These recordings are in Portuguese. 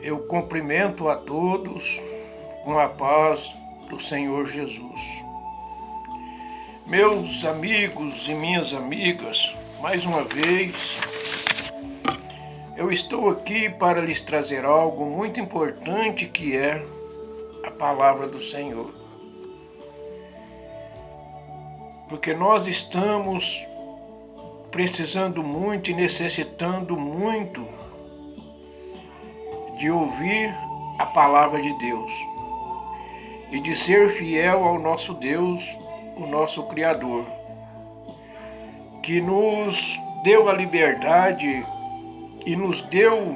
Eu cumprimento a todos com a paz do Senhor Jesus. Meus amigos e minhas amigas, mais uma vez, eu estou aqui para lhes trazer algo muito importante que é a palavra do Senhor. Porque nós estamos precisando muito e necessitando muito de ouvir a palavra de Deus e de ser fiel ao nosso Deus, o nosso Criador, que nos deu a liberdade e nos deu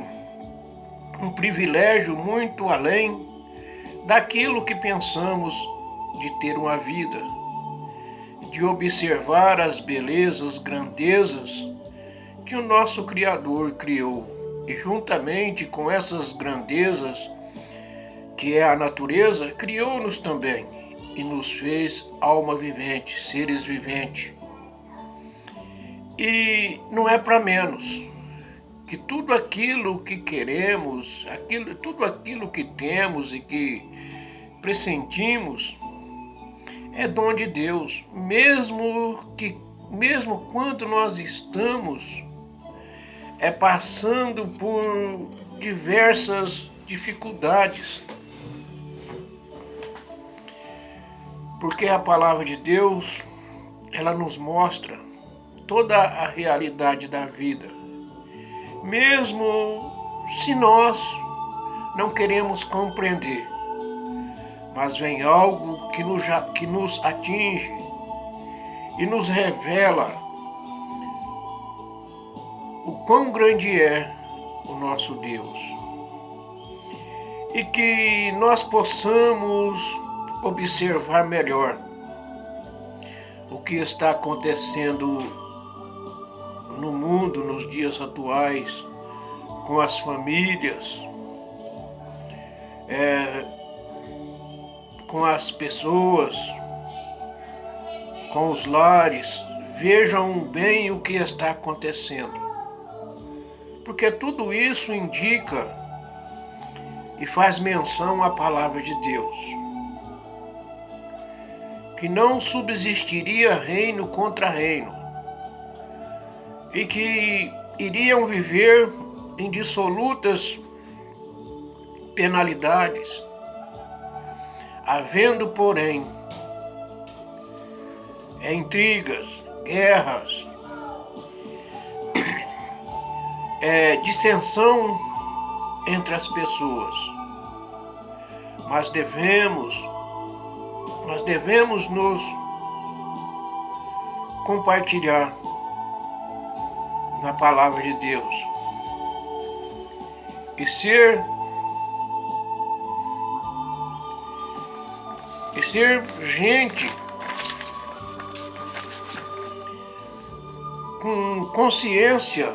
um privilégio muito além daquilo que pensamos de ter uma vida, de observar as belezas, grandezas que o nosso Criador criou. E juntamente com essas grandezas, que é a natureza, criou-nos também e nos fez alma vivente, seres viventes. E não é para menos que tudo aquilo que queremos, tudo aquilo que temos e que pressentimos é dom de Deus, mesmo quando nós estamos passando por diversas dificuldades. Porque a palavra de Deus, ela nos mostra toda a realidade da vida. Mesmo se nós não queremos compreender, mas vem algo que nos atinge e nos revela o quão grande é o nosso Deus. E que nós possamos observar melhor o que está acontecendo no mundo nos dias atuais, com as famílias, com as pessoas, com os lares. Vejam bem o que está acontecendo. Porque tudo isso indica e faz menção à palavra de Deus, que não subsistiria reino contra reino, e que iriam viver em dissolutas penalidades, havendo, porém, intrigas, guerras, dissensão entre as pessoas. Mas nós devemos nos compartilhar na palavra de Deus e ser gente com consciência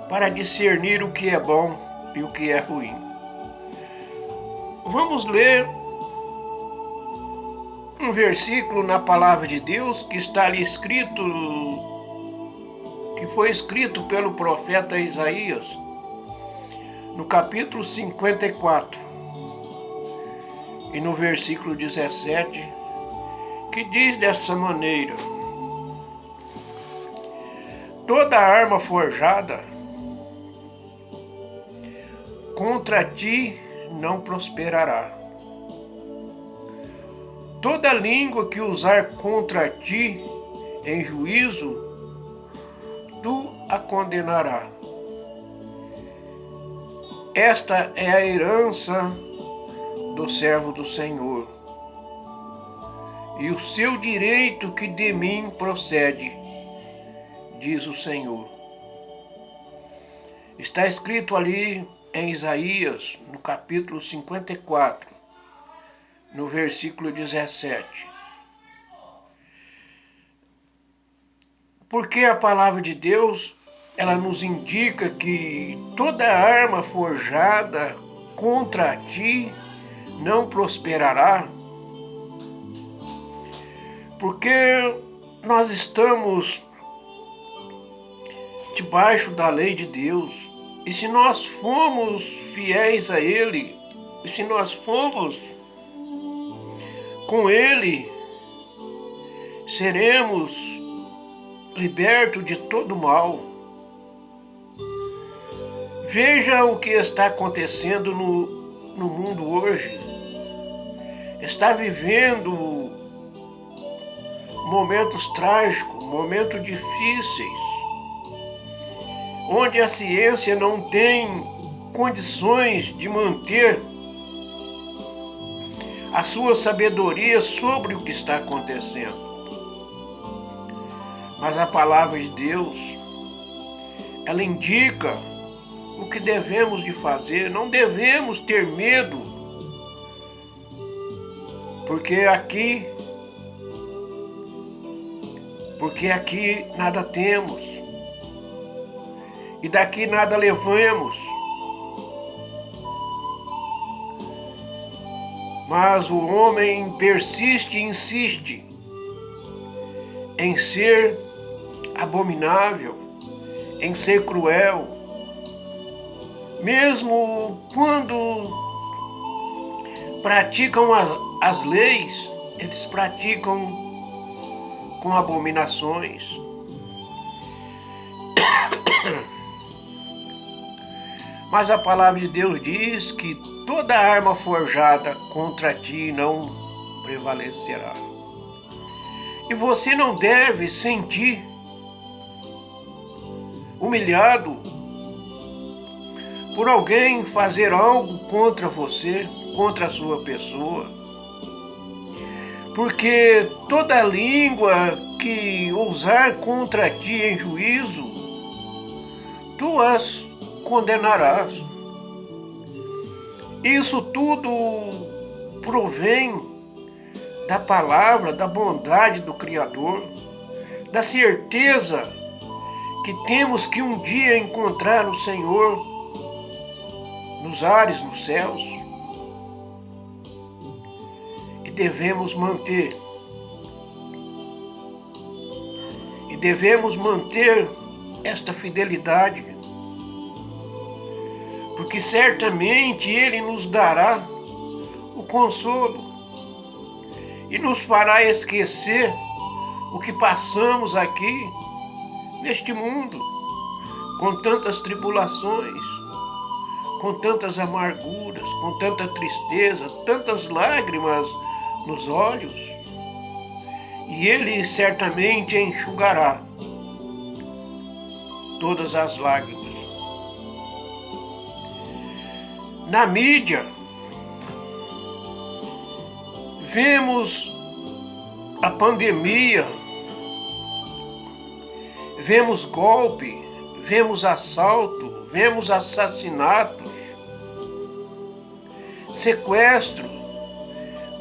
para discernir o que é bom e o que é ruim. Vamos ler um versículo na palavra de Deus que está ali escrito, que foi escrito pelo profeta Isaías, no capítulo 54, e no versículo 17, que diz dessa maneira: toda arma forjada contra ti não prosperará. Toda língua que usar contra ti em juízo, tu a condenará. Esta é a herança do servo do Senhor, e o seu direito que de mim procede, diz o Senhor. Está escrito ali em Isaías, no capítulo 54, no versículo 17. Porque a palavra de Deus, ela nos indica que toda arma forjada contra ti não prosperará, porque nós estamos debaixo da lei de Deus E se nós formos fiéis a Ele, e se nós formos com Ele, seremos libertos de todo mal. Veja o que está acontecendo no mundo hoje. Está vivendo momentos trágicos, momentos difíceis, onde a ciência não tem condições de manter a sua sabedoria sobre o que está acontecendo. Mas a palavra de Deus, ela indica o que devemos de fazer. Não devemos ter medo, porque aqui nada temos e daqui nada levamos. Mas o homem persiste e insiste em ser abominável, em ser cruel, mesmo quando praticam as leis, eles praticam com abominações. Mas a palavra de Deus diz que toda arma forjada contra ti não prevalecerá. E você não deve sentir humilhado por alguém fazer algo contra você, contra a sua pessoa. Porque toda língua que ousar contra ti em juízo, tu as condenarás. Isso tudo provém da palavra, da bondade do Criador, da certeza que temos que um dia encontrar o Senhor nos ares, nos céus. E devemos manter esta fidelidade, porque certamente Ele nos dará o consolo e nos fará esquecer o que passamos aqui neste mundo, com tantas tribulações, com tantas amarguras, com tanta tristeza, tantas lágrimas nos olhos, e Ele certamente enxugará todas as lágrimas. Na mídia, vemos a pandemia, vemos golpe, vemos assalto, vemos assassinatos, sequestro,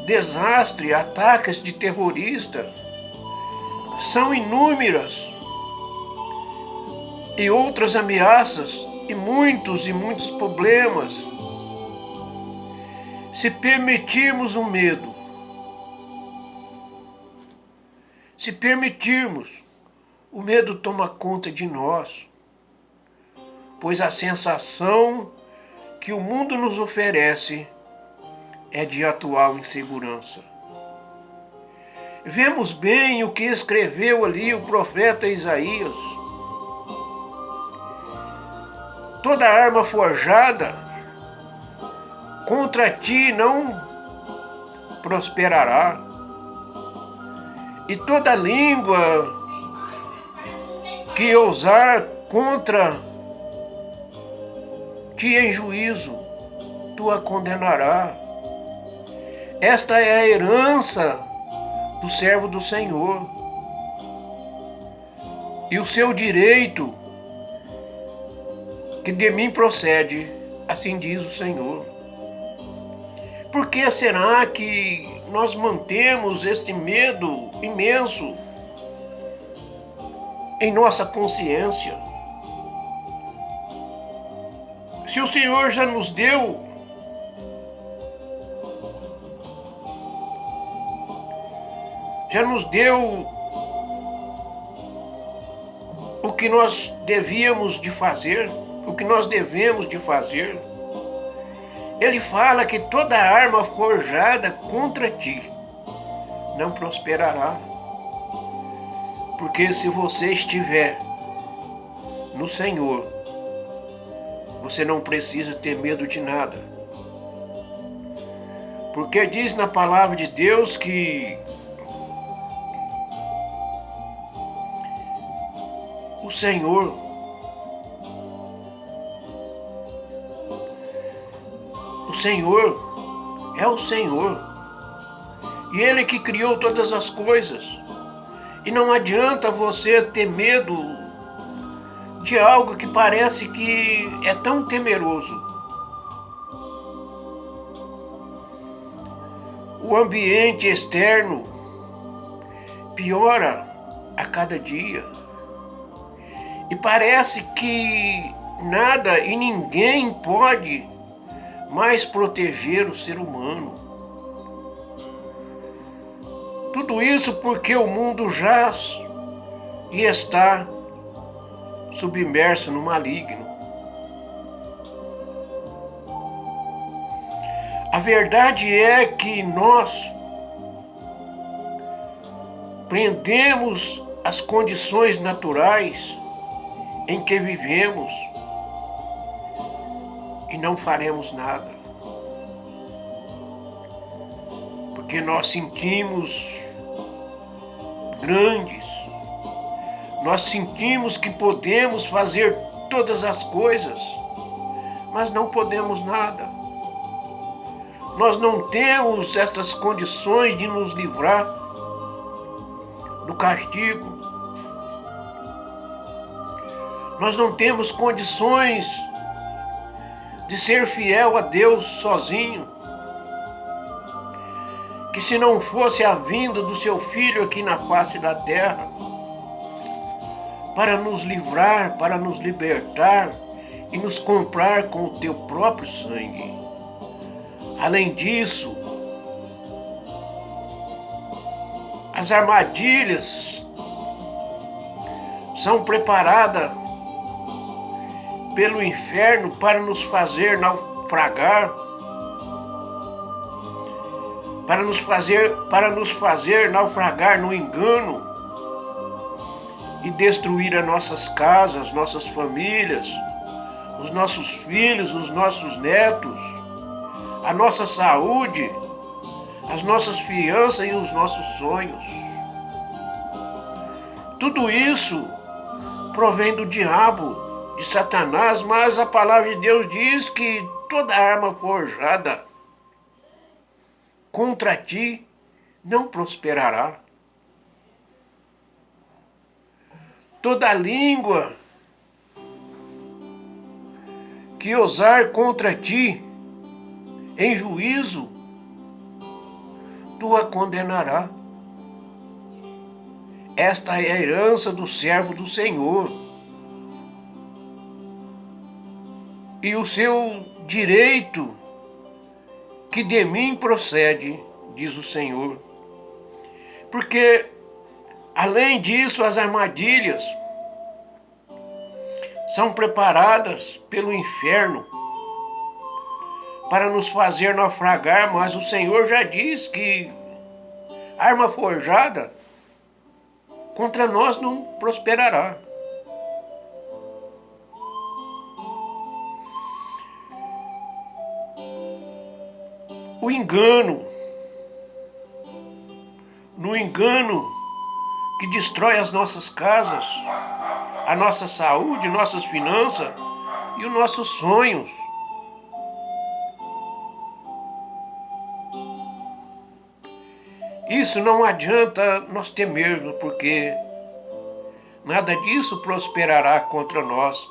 desastre, ataques de terroristas. São inúmeras e outras ameaças e muitos problemas. Se permitirmos o medo, se permitirmos, o medo toma conta de nós, pois a sensação que o mundo nos oferece é de atual insegurança. Vemos bem o que escreveu ali o profeta Isaías. Toda arma forjada contra ti não prosperará, e toda língua que ousar contra ti em juízo, tu a condenará. Esta é a herança do servo do Senhor e o seu direito que de mim procede, assim diz o Senhor. Por que será que nós mantemos este medo imenso em nossa consciência? Se o Senhor já nos deu o que nós devíamos de fazer, o que nós devemos de fazer. Ele fala que toda arma forjada contra ti não prosperará. Porque se você estiver no Senhor, você não precisa ter medo de nada. Porque diz na palavra de Deus que o Senhor é o Senhor. E Ele que criou todas as coisas. E não adianta você ter medo de algo que parece que é tão temeroso. O ambiente externo piora a cada dia. E parece que nada e ninguém pode mais proteger o ser humano. Tudo isso porque o mundo jaz e está submerso no maligno. A verdade é que nós prendemos as condições naturais em que vivemos e não faremos nada. Porque nós sentimos grandes, nós sentimos que podemos fazer todas as coisas, mas não podemos nada. Nós não temos essas condições de nos livrar do castigo. Nós não temos condições de ser fiel a Deus sozinho. Que se não fosse a vinda do seu Filho aqui na face da terra, para nos livrar, para nos libertar e nos comprar com o teu próprio sangue. Além disso, as armadilhas são preparadas pelo inferno para nos fazer naufragar, para nos fazer naufragar no engano e destruir as nossas casas, nossas famílias, os nossos filhos, os nossos netos, a nossa saúde, as nossas fianças e os nossos sonhos. Tudo isso provém do diabo, de Satanás, mas a palavra de Deus diz que toda arma forjada contra ti não prosperará. Toda língua que ousar contra ti em juízo, tu a condenará. Esta é a herança do servo do Senhor. E o seu direito que de mim procede, diz o Senhor. Porque, além disso, as armadilhas são preparadas pelo inferno para nos fazer naufragar, mas o Senhor já diz que arma forjada contra nós não prosperará. O engano, no engano que destrói as nossas casas, a nossa saúde, nossas finanças e os nossos sonhos. Isso não adianta nós temermos, porque nada disso prosperará contra nós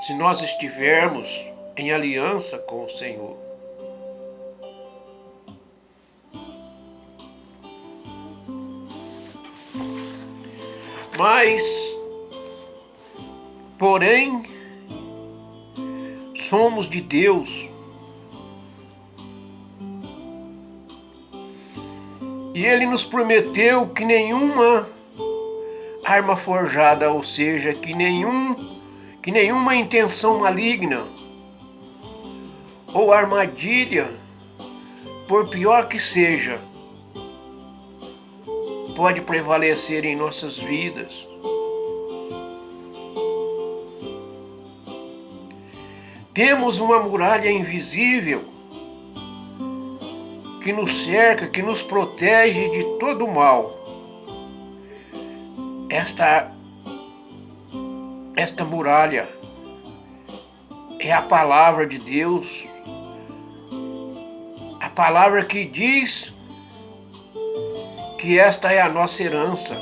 se nós estivermos em aliança com o Senhor. Mas, porém, somos de Deus. E Ele nos prometeu que nenhuma arma forjada, ou seja, que que nenhuma intenção maligna ou armadilha, por pior que seja, pode prevalecer em nossas vidas. Temos uma muralha invisível que nos cerca, que nos protege de todo o mal. Esta muralha é a palavra de Deus, a palavra que diz que esta é a nossa herança,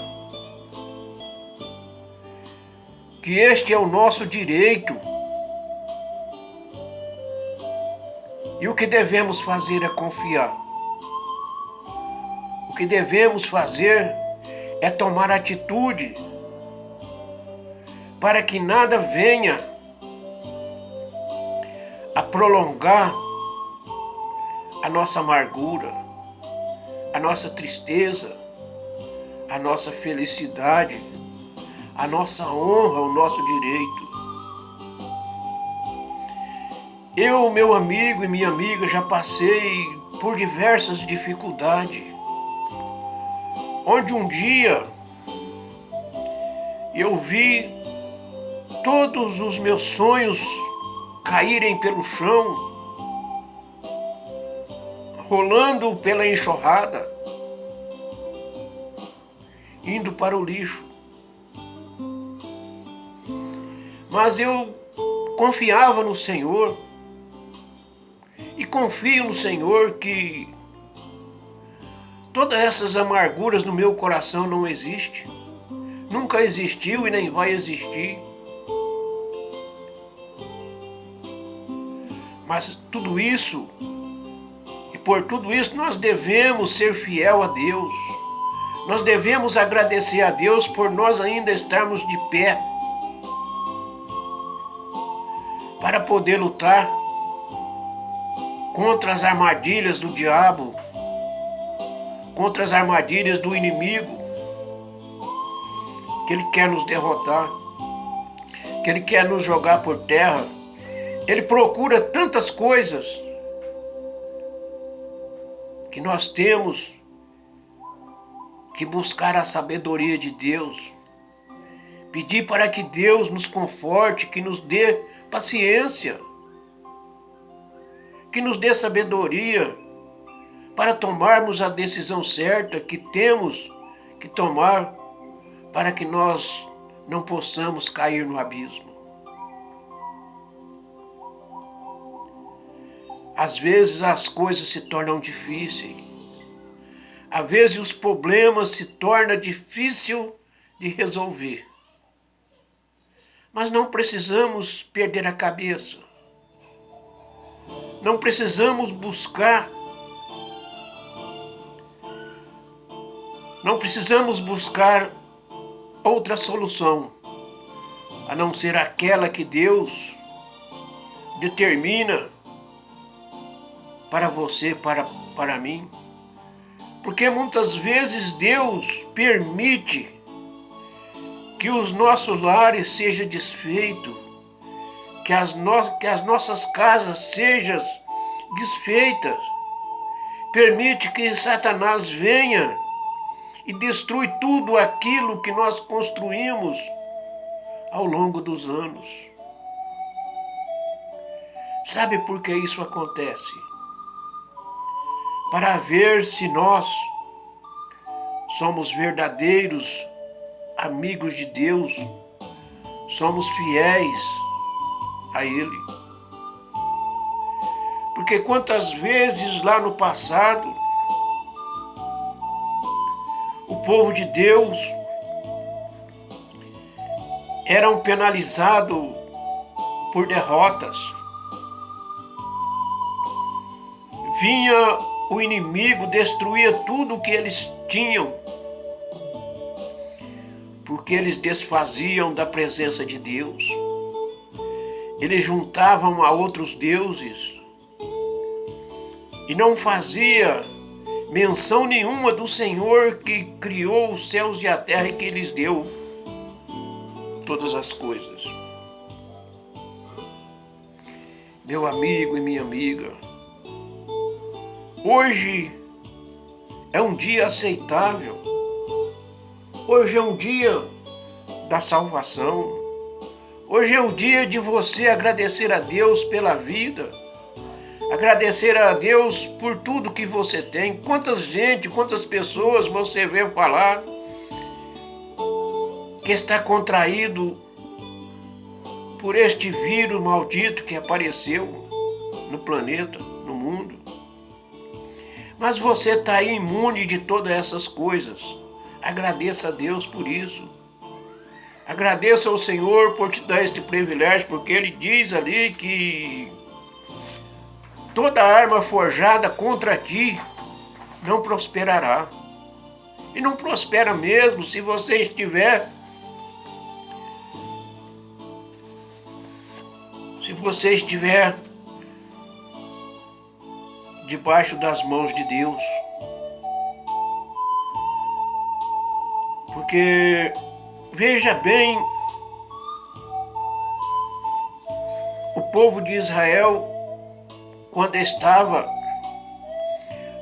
que este é o nosso direito. E o que devemos fazer é confiar. O que devemos fazer é tomar atitude para que nada venha a prolongar a nossa amargura, a nossa tristeza, a nossa felicidade, a nossa honra, o nosso direito. Eu, meu amigo e minha amiga, já passei por diversas dificuldades, onde um dia eu vi todos os meus sonhos caírem pelo chão, rolando pela enxurrada, indo para o lixo. Mas eu confiava no Senhor e confio no Senhor que todas essas amarguras no meu coração não existem, nunca existiu e nem vai existir. Mas tudo isso, e por tudo isso nós devemos ser fiel a Deus. Nós devemos agradecer a Deus por nós ainda estarmos de pé, para poder lutar contra as armadilhas do diabo, contra as armadilhas do inimigo, que ele quer nos derrotar, que ele quer nos jogar por terra. Ele procura tantas coisas que nós temos que buscar a sabedoria de Deus, pedir para que Deus nos conforte, que nos dê paciência, que nos dê sabedoria para tomarmos a decisão certa que temos que tomar para que nós não possamos cair no abismo. Às vezes as coisas se tornam difíceis. Às vezes os problemas se tornam difíceis de resolver. Mas não precisamos perder a cabeça. Não precisamos buscar. Não precisamos buscar outra solução, a não ser aquela que Deus determina para você, para mim. Porque muitas vezes Deus permite que os nossos lares sejam desfeitos, que as nossas casas sejam desfeitas. Permite que Satanás venha e destrui tudo aquilo que nós construímos ao longo dos anos. Sabe por que isso acontece? Para ver se nós somos verdadeiros amigos de Deus, somos fiéis a Ele. Porque quantas vezes lá no passado, o povo de Deus eram penalizados por derrotas. Vinha o inimigo, destruía tudo o que eles tinham, porque eles desfaziam da presença de Deus. Eles juntavam a outros deuses e não fazia menção nenhuma do Senhor que criou os céus e a terra e que lhes deu todas as coisas. meu amigo e minha amiga, hoje é um dia aceitável. Hoje é um dia da salvação. Hoje é o dia de você agradecer a Deus pela vida. Agradecer a Deus por tudo que você tem. Quantas pessoas você vê falar que está contraído por este vírus maldito que apareceu no planeta, no mundo. Mas você está imune de todas essas coisas. Agradeça a Deus por isso. Agradeça ao Senhor por te dar este privilégio, porque Ele diz ali que toda arma forjada contra ti não prosperará. E não prospera mesmo se você estiver debaixo das mãos de Deus. Porque, veja bem, o povo de Israel, quando estava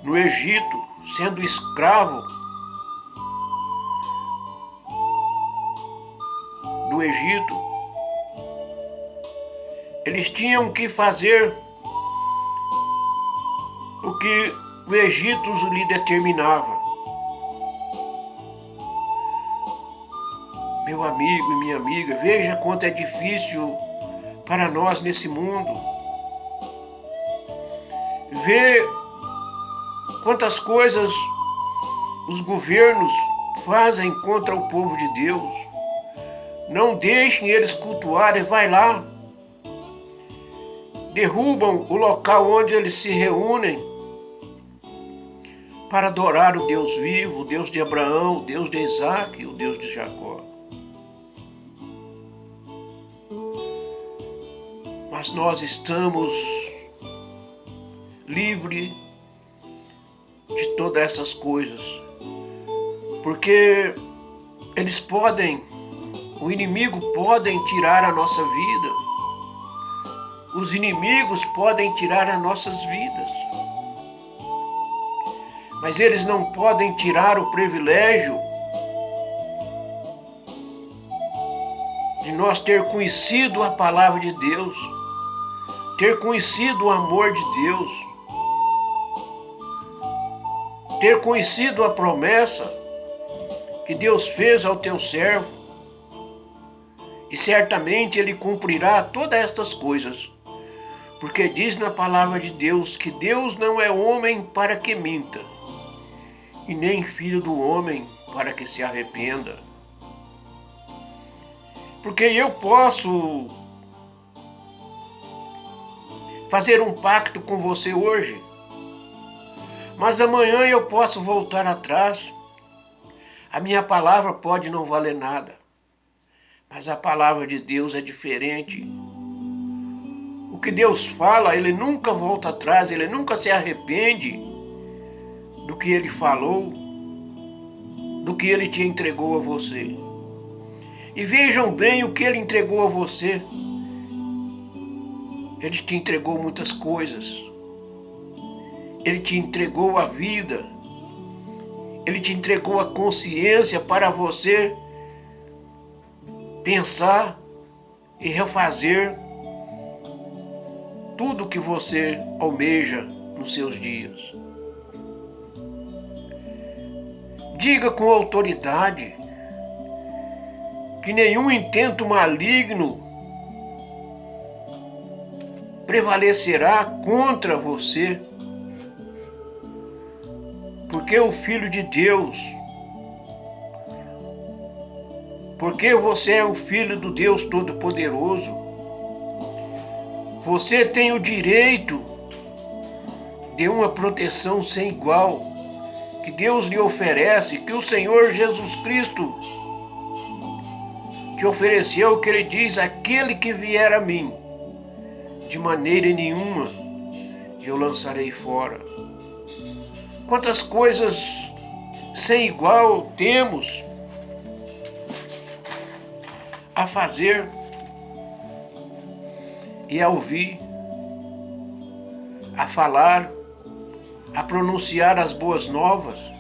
no Egito, sendo escravo do Egito, eles tinham que fazer o que o Egito lhe determinava. Meu amigo e minha amiga, veja quanto é difícil para nós nesse mundo. Vê quantas coisas os governos fazem contra o povo de Deus. Não deixem eles cultuarem, vai lá. Derrubam o local onde eles se reúnem para adorar o Deus vivo, o Deus de Abraão, o Deus de Isaac e o Deus de Jacó. Mas nós estamos livres de todas essas coisas, porque o inimigo pode tirar a nossa vida, os inimigos podem tirar as nossas vidas, mas eles não podem tirar o privilégio de nós ter conhecido a palavra de Deus, ter conhecido o amor de Deus, ter conhecido a promessa que Deus fez ao teu servo, e certamente Ele cumprirá todas estas coisas, porque diz na palavra de Deus que Deus não é homem para que minta, e nem filho do homem para que se arrependa. Porque eu posso fazer um pacto com você hoje, mas amanhã eu posso voltar atrás. A minha palavra pode não valer nada, mas a palavra de Deus é diferente. O que Deus fala, Ele nunca volta atrás, Ele nunca se arrepende do que Ele falou, do que Ele te entregou a você. E vejam bem o que Ele entregou a você. Ele te entregou muitas coisas. Ele te entregou a vida. Ele te entregou a consciência para você pensar e refazer tudo o que você almeja nos seus dias. Diga com autoridade que nenhum intento maligno prevalecerá contra você, porque o Filho de Deus, porque você é o Filho do Deus Todo-Poderoso, você tem o direito de uma proteção sem igual que Deus lhe oferece, que o Senhor Jesus Cristo te ofereceu, que Ele diz: aquele que vier a mim, de maneira nenhuma eu lançarei fora. Quantas coisas sem igual temos a fazer e a ouvir, a falar, a pronunciar as boas novas.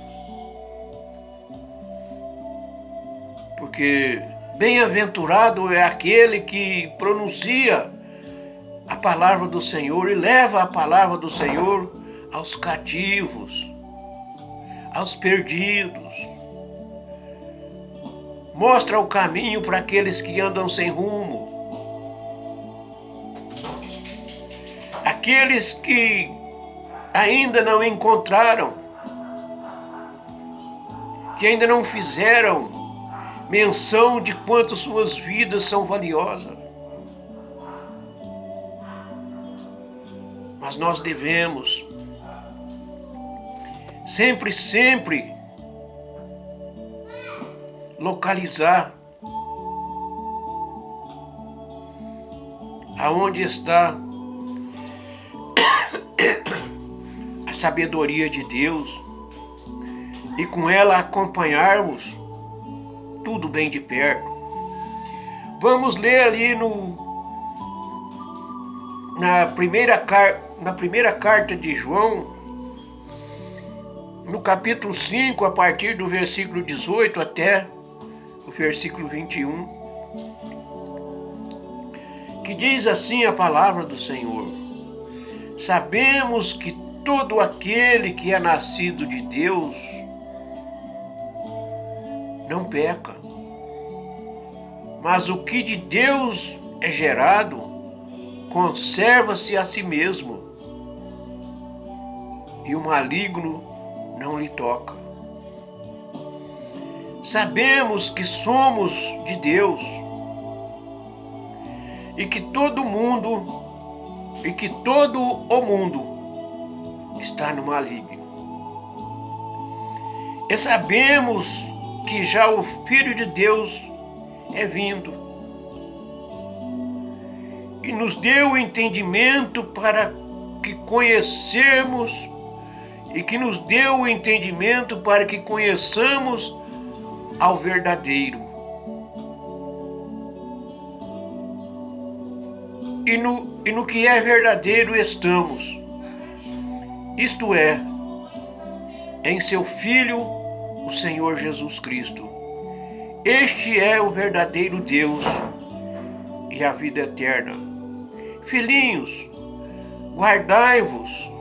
Porque bem-aventurado é aquele que pronuncia a palavra do Senhor e leva a palavra do Senhor aos cativos, aos perdidos. Mostra o caminho para aqueles que andam sem rumo. Aqueles que ainda não encontraram, que ainda não fizeram menção de quanto suas vidas são valiosas. Mas nós devemos sempre localizar aonde está a sabedoria de Deus e com ela acompanharmos tudo bem de perto. Vamos ler ali na primeira carta de João, no capítulo 5, a partir do versículo 18 até o versículo 21, que diz assim a palavra do Senhor: sabemos que todo aquele que é nascido de Deus não peca, mas o que de Deus é gerado conserva-se a si mesmo, e o maligno não lhe toca. Sabemos que somos de Deus e que todo o mundo está no maligno. E sabemos que já o Filho de Deus é vindo e nos deu o entendimento para que conhecermos e que nos deu o entendimento para que conheçamos ao verdadeiro. E no que é verdadeiro estamos, isto é, em seu Filho, o Senhor Jesus Cristo. Este é o verdadeiro Deus e a vida eterna. Filhinhos, guardai-vos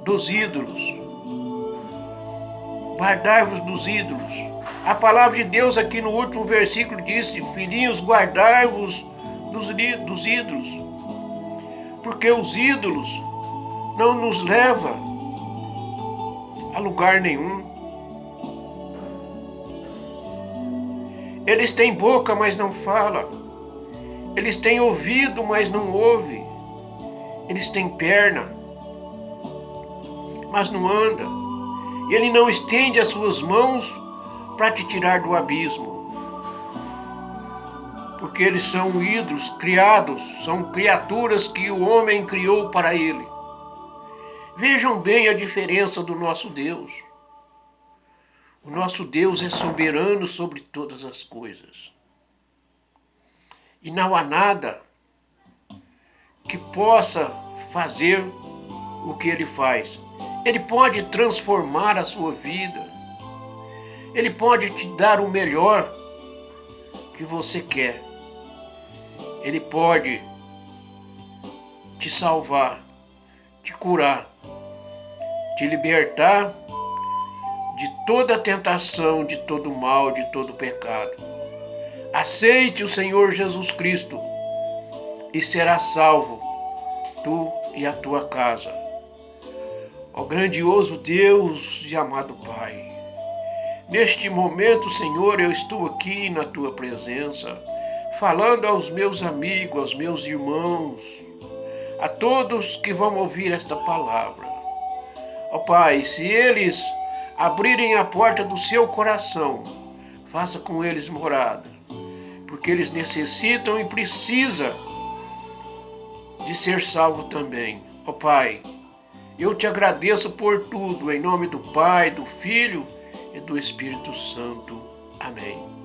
dos ídolos. Guardai-vos dos ídolos. A palavra de Deus aqui no último versículo diz: filhinhos, guardai-vos dos ídolos. Porque os ídolos não nos levam a lugar nenhum. Eles têm boca, mas não falam. Eles têm ouvido, mas não ouvem. Eles têm perna, mas não anda. E ele não estende as suas mãos para te tirar do abismo. Porque eles são ídolos criados, são criaturas que o homem criou para ele. Vejam bem a diferença do nosso Deus. O nosso Deus é soberano sobre todas as coisas. E não há nada que possa fazer o que Ele faz. Ele pode transformar a sua vida. Ele pode te dar o melhor que você quer. Ele pode te salvar, te curar, te libertar de toda tentação, de todo mal, de todo pecado. Aceite o Senhor Jesus Cristo e será salvo, tu e a tua casa. Ó grandioso Deus e amado Pai, neste momento, Senhor, eu estou aqui na tua presença, falando aos meus amigos, aos meus irmãos, a todos que vão ouvir esta palavra. Ó Pai, se eles abrirem a porta do seu coração, faça com eles morada, porque eles necessitam e precisam de ser salvos também. Ó Pai, eu te agradeço por tudo, em nome do Pai, do Filho e do Espírito Santo. Amém.